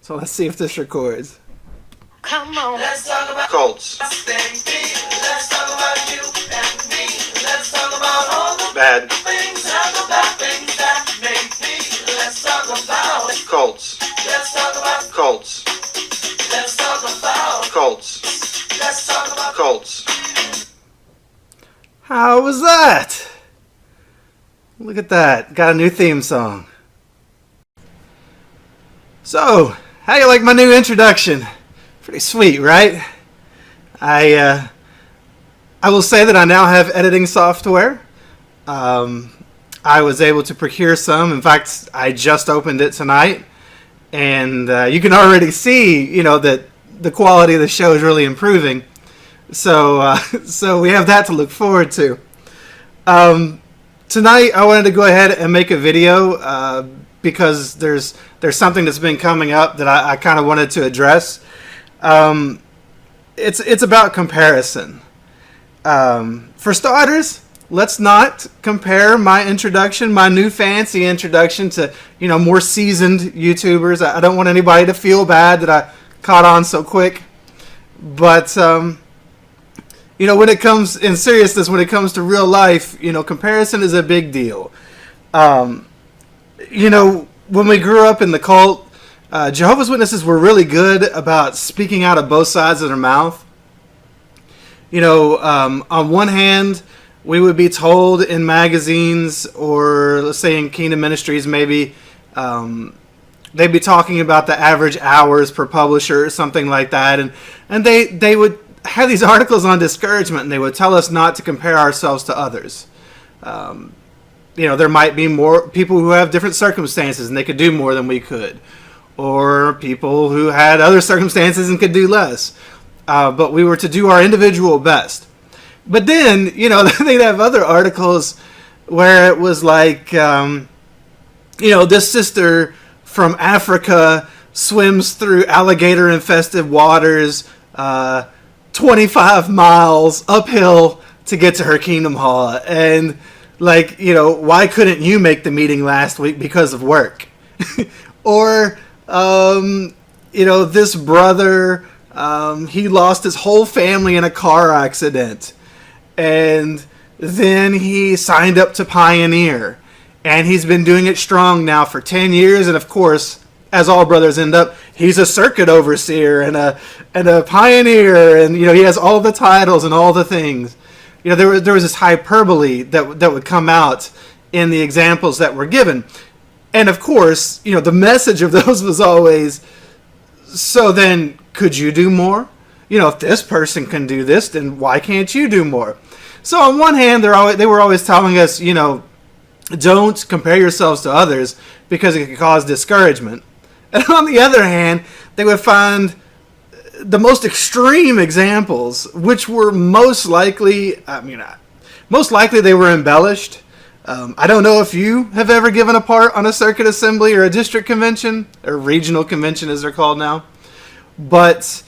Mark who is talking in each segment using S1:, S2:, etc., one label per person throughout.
S1: So let's see if this records.
S2: Come on.
S3: Let's talk about
S4: Colts.
S3: Let's talk about you and me. Let's talk about all the
S4: Bad.
S3: things that make me. Let's talk about
S4: Colts.
S3: Let's talk about
S4: Colts.
S3: Let's talk about
S4: Colts.
S3: Let's talk about
S4: Colts.
S1: How was that? Look at that. Got a new theme song. So, how you like my new introduction? Pretty sweet, right? I will say that I now have editing software. I was able to procure some. In fact, I just opened it tonight. And you can already see, that the quality of the show is really improving. So we have that to look forward to. Tonight, I wanted to go ahead and make a video because there's something that's been coming up that I kind of wanted to address. It's about comparison. For starters, let's not compare my introduction, my new fancy introduction, to more seasoned YouTubers. I don't want anybody to feel bad that I caught on so quick. But when it comes in seriousness, when it comes to real life, comparison is a big deal. When we grew up in the cult, Jehovah's Witnesses were really good about speaking out of both sides of their mouth. On one hand, we would be told in magazines, or let's say in Kingdom Ministries, maybe they'd be talking about the average hours per publisher or something like that, and they would have these articles on discouragement, and they would tell us not to compare ourselves to others. There might be more people who have different circumstances and they could do more than we could, or people who had other circumstances and could do less. But we were to do our individual best. But then, they'd have other articles where it was like, this sister from Africa swims through alligator-infested waters 25 miles uphill to get to her Kingdom Hall. And, why couldn't you make the meeting last week because of work? Or, this brother, he lost his whole family in a car accident. And then he signed up to Pioneer. And he's been doing it strong now for 10 years. And of course, as all brothers end up, he's a circuit overseer and a pioneer. And, he has all the titles and all the things. There was this hyperbole that would come out in the examples that were given. And of course, the message of those was always, so then could you do more? If this person can do this, then why can't you do more? So on one hand, they were always telling us, don't compare yourselves to others because it could cause discouragement. And on the other hand, they would find the most extreme examples, which were most likely they were embellished. I don't know if you have ever given a part on a circuit assembly or a district convention, or regional convention as they're called now. But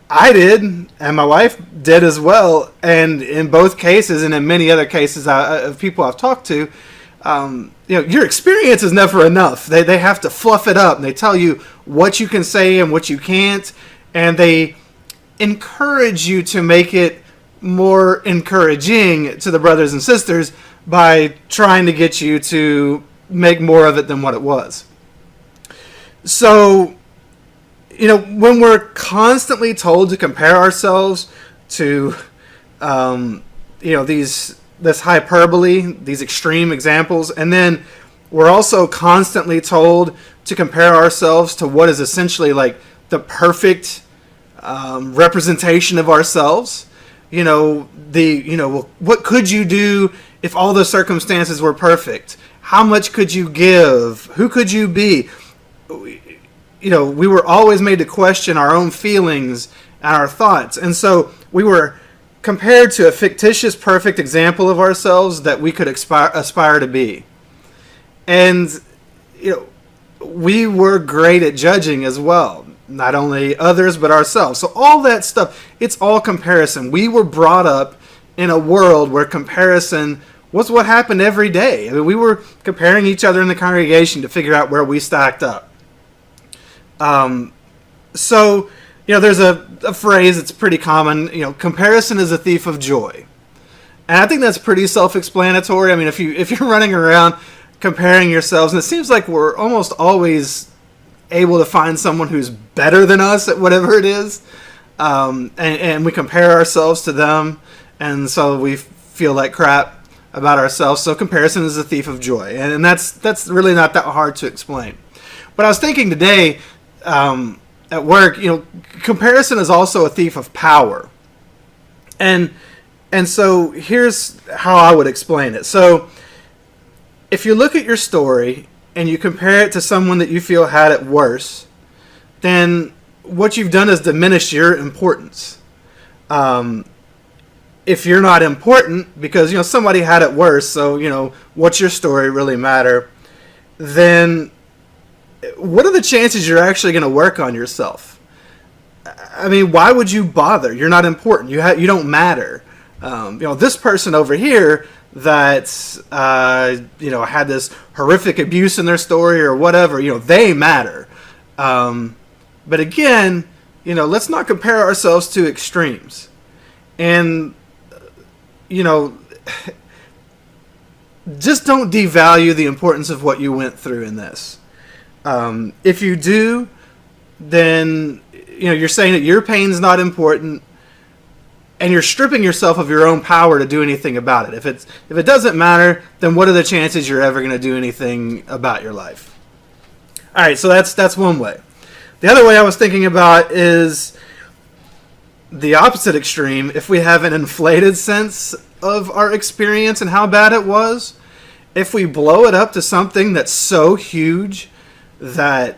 S1: I did, and my wife did as well. And in both cases, and in many other cases of people I've talked to, your experience is never enough. They have to fluff it up, and they tell you what you can say and what you can't. And they encourage you to make it more encouraging to the brothers and sisters by trying to get you to make more of it than what it was. So, when we're constantly told to compare ourselves to, this hyperbole, these extreme examples, and then we're also constantly told to compare ourselves to what is essentially like the perfect representation of ourselves. What could you do if all the circumstances were perfect? How much could you give? Who could you be? We were always made to question our own feelings and our thoughts. And so we were compared to a fictitious perfect example of ourselves that we could aspire to be. And, we were great at judging as well. Not only others, but ourselves. So all that stuff, it's all comparison. We were brought up in a world where comparison was what happened every day. We were comparing each other in the congregation to figure out where we stacked up. So, there's a phrase that's pretty common. Comparison is a thief of joy, and I think that's pretty self-explanatory. I mean, if you're running around comparing yourselves, and it seems like we're almost always able to find someone who's better than us at whatever it is, and we compare ourselves to them, and so we feel like crap about ourselves. So comparison is a thief of joy, and that's really not that hard to explain. But I was thinking today at work, comparison is also a thief of power, and so here's how I would explain it. So if you look at your story and you compare it to someone that you feel had it worse, then what you've done is diminish your importance. If you're not important because somebody had it worse, so what's your story really matter? Then what are the chances you're actually going to work on yourself? I mean, why would you bother? You're not important. You don't matter. This person over here that had this horrific abuse in their story or whatever, they matter. But again, let's not compare ourselves to extremes. And just don't devalue the importance of what you went through in this. If you do, then you're saying that your pain's not important, and you're stripping yourself of your own power to do anything about it. If it doesn't matter, then what are the chances you're ever going to do anything about your life? All right, so that's one way. The other way I was thinking about is the opposite extreme. If we have an inflated sense of our experience and how bad it was, if we blow it up to something that's so huge that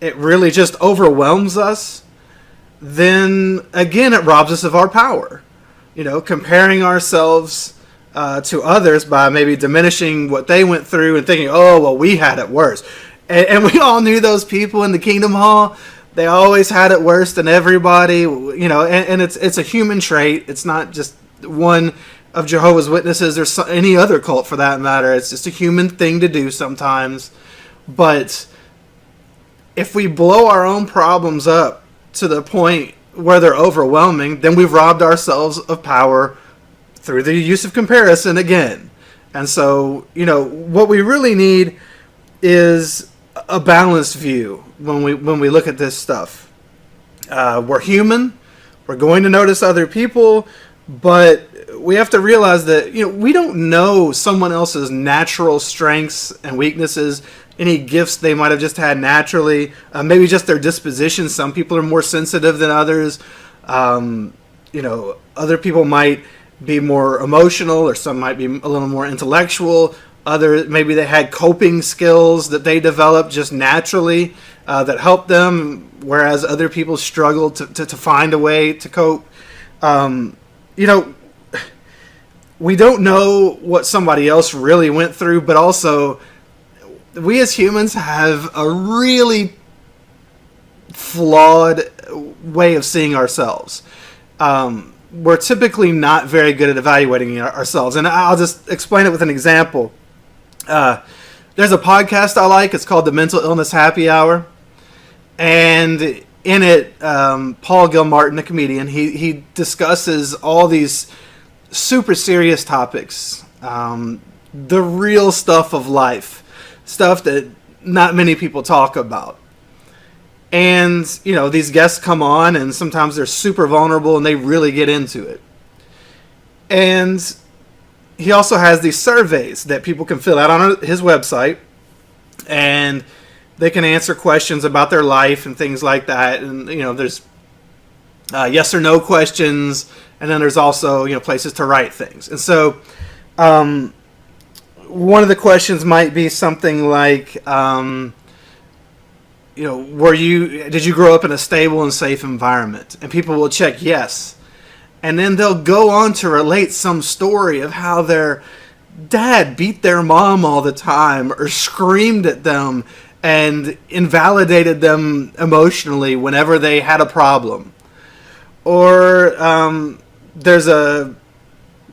S1: it really just overwhelms us, then again it robs us of our power. Comparing ourselves to others by maybe diminishing what they went through and thinking, oh, well, we had it worse. And we all knew those people in the Kingdom Hall. They always had it worse than everybody, and it's a human trait. It's not just one of Jehovah's Witnesses or any other cult for that matter. It's just a human thing to do sometimes. But if we blow our own problems up to the point where they're overwhelming, then we've robbed ourselves of power through the use of comparison again. And so, what we really need is a balanced view when we look at this stuff. We're human. We're going to notice other people, but we have to realize that we don't know someone else's natural strengths and weaknesses, any gifts they might have just had naturally, maybe just their disposition. Some people are more sensitive than others. Other people might be more emotional, or some might be a little more intellectual. Maybe they had coping skills that they developed just naturally that helped them, whereas other people struggled to find a way to cope. We don't know what somebody else really went through, but also we as humans have a really flawed way of seeing ourselves. We're typically not very good at evaluating ourselves, and I'll just explain it with an example. There's a podcast I like. It's called the Mental Illness Happy Hour. And in it, Paul Gilmartin, a comedian, he discusses all these super serious topics. The real stuff of life. Stuff that not many people talk about. And, these guests come on, and sometimes they're super vulnerable, and they really get into it. And he also has these surveys that people can fill out on his website, and they can answer questions about their life and things like that. And there's yes or no questions, and then there's also places to write things. And so one of the questions might be something like, did you grow up in a stable and safe environment? And people will check yes. And then they'll go on to relate some story of how their dad beat their mom all the time, or screamed at them and invalidated them emotionally whenever they had a problem. Or there's a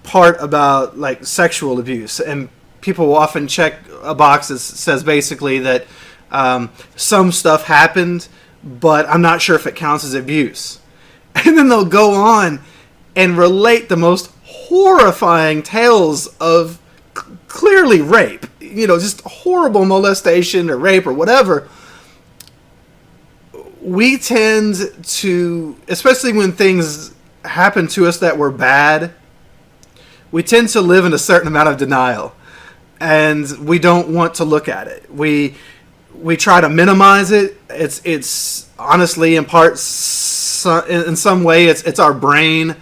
S1: part about sexual abuse, and people will often check a box that says basically that Some stuff happened, but I'm not sure if it counts as abuse. And then they'll go on and relate the most horrifying tales of clearly rape, just horrible molestation or rape or whatever. We tend to, especially when things happen to us that were bad, we tend to live in a certain amount of denial, and we don't want to look at it. We try to minimize it. It's honestly, in part, in some way, it's our brain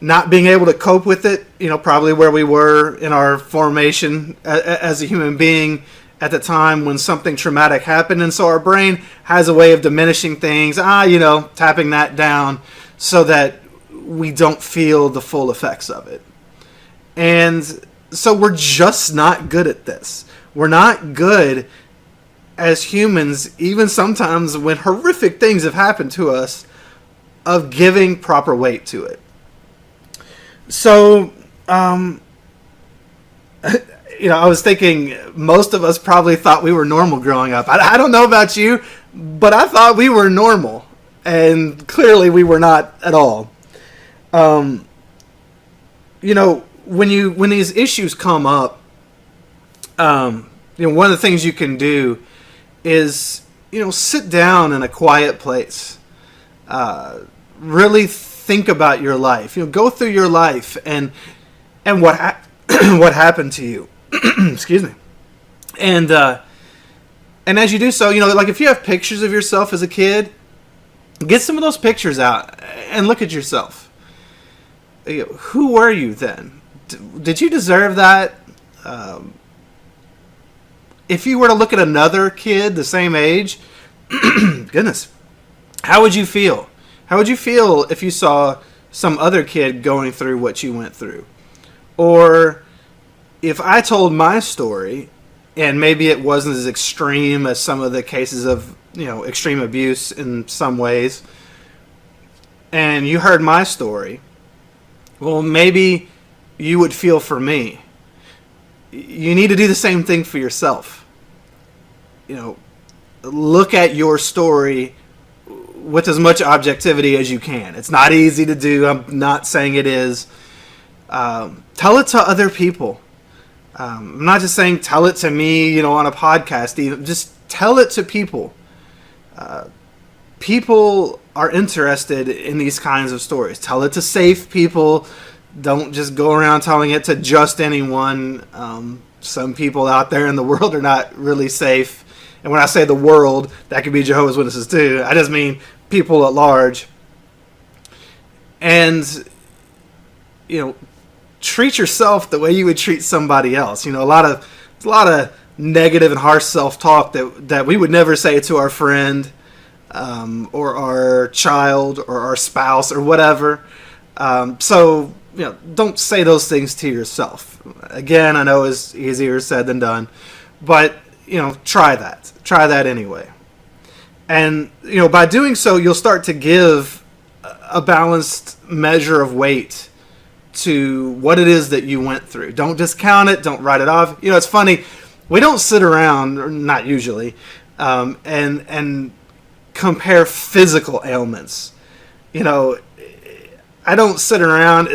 S1: not being able to cope with it. Probably where we were in our formation as a human being at the time when something traumatic happened, and so our brain has a way of diminishing things. Tapping that down so that we don't feel the full effects of it. And so we're just not good at this. We're not good as humans, even sometimes when horrific things have happened to us, of giving proper weight to it. So, I was thinking most of us probably thought we were normal growing up. I don't know about you, but I thought we were normal. And clearly we were not at all. When these issues come up, one of the things you can do is, sit down in a quiet place. Really think about your life. Go through your life and what what happened to you. Excuse me. And as you do so, like if you have pictures of yourself as a kid, get some of those pictures out and look at yourself. Who were you then? Did you deserve that? If you were to look at another kid the same age, goodness, how would you feel? How would you feel if you saw some other kid going through what you went through? Or if I told my story, and maybe it wasn't as extreme as some of the cases of, extreme abuse in some ways, and you heard my story, well, maybe you would feel for me. You need to do the same thing for yourself. Look at your story with as much objectivity as you can. It's not easy to do. I'm not saying it is. Tell it to other people. I'm not just saying tell it to me, on a podcast. Even just tell it to people. People are interested in these kinds of stories. Tell it to safe people. Don't just go around telling it to just anyone. Some people out there in the world are not really safe. And when I say the world, that could be Jehovah's Witnesses too. I just mean people at large. And, treat yourself the way you would treat somebody else. A lot of negative and harsh self-talk that we would never say to our friend, or our child or our spouse or whatever. So don't say those things to yourself. Again, I know it's easier said than done, but try that anyway. And by doing so, you'll start to give a balanced measure of weight to what it is that you went through. Don't discount it. Don't write it off. It's funny. We don't sit around, or not usually, and compare physical ailments. I don't sit around.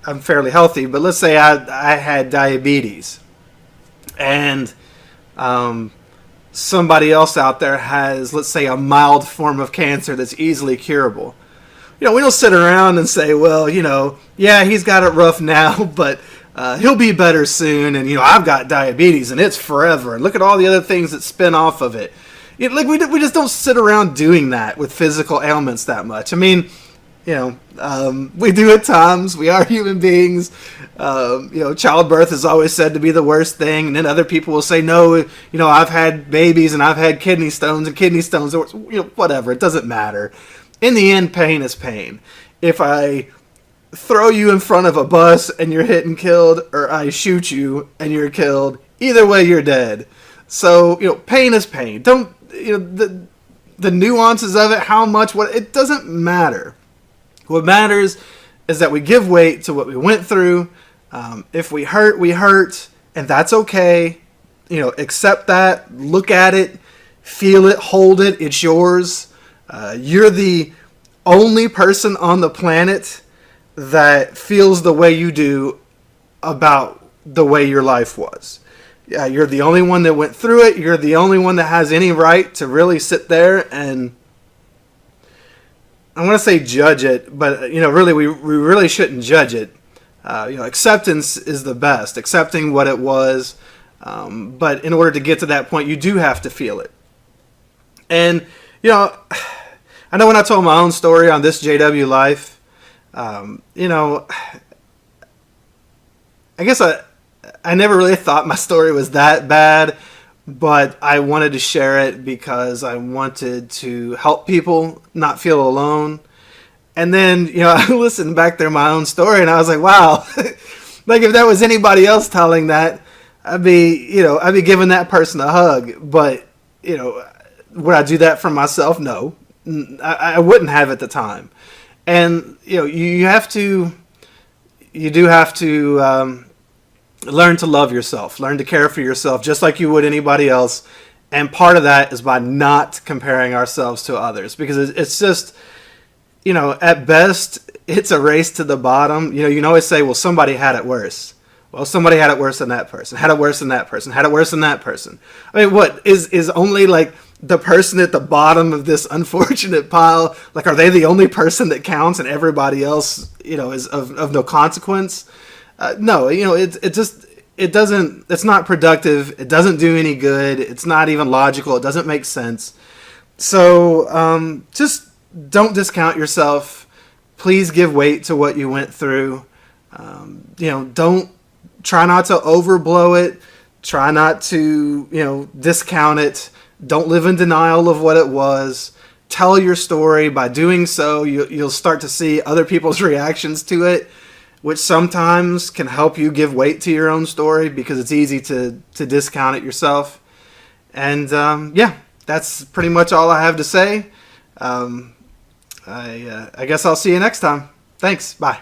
S1: I'm fairly healthy, but let's say I had diabetes, and somebody else out there has, let's say, a mild form of cancer that's easily curable. We don't sit around and say, well, yeah, he's got it rough now, but he'll be better soon, and I've got diabetes and it's forever, and look at all the other things that spin off of it. We just don't sit around doing that with physical ailments that much. I mean, we do at times. We are human beings. Childbirth is always said to be the worst thing, and then other people will say, no, I've had babies and I've had kidney stones, or whatever. It doesn't matter. In the end, pain is pain. If I throw you in front of a bus and you're hit and killed, or I shoot you and you're killed, either way you're dead. So, pain is pain. Don't, the nuances of it, how much, it doesn't matter. What matters is that we give weight to what we went through. If we hurt, we hurt, and that's okay. accept that, look at it, feel it, hold it. It's yours. You're the only person on the planet that feels the way you do about the way your life was. Yeah, you're the only one that went through it. You're the only one that has any right to really sit there and, I want to say judge it, but really we really shouldn't judge it. Acceptance is the best. Accepting what it was, but in order to get to that point, you do have to feel it. And I know when I told my own story on this JW Life, I guess I never really thought my story was that bad, but I wanted to share it because I wanted to help people not feel alone. And then, I listened back through my own story and I was like, wow, like if that was anybody else telling that, I'd be giving that person a hug. But, would I do that for myself? No, I wouldn't have at the time. And, you do have to learn to love yourself, learn to care for yourself just like you would anybody else. And part of that is by not comparing ourselves to others, because it's just, at best, it's a race to the bottom. You can always say, well, somebody had it worse. Well, somebody had it worse than that person, had it worse than that person, had it worse than that person. I mean, what is only like the person at the bottom of this unfortunate pile, like, are they the only person that counts and everybody else, is of no consequence? No, it's not productive. It doesn't do any good. It's not even logical. It doesn't make sense. So just don't discount yourself. Please give weight to what you went through. Don't try not to overblow it. Try not to, discount it. Don't live in denial of what it was. Tell your story. By doing so, you'll start to see other people's reactions to it, which sometimes can help you give weight to your own story, because it's easy to discount it yourself. And that's pretty much all I have to say. I guess I'll see you next time. Thanks. Bye.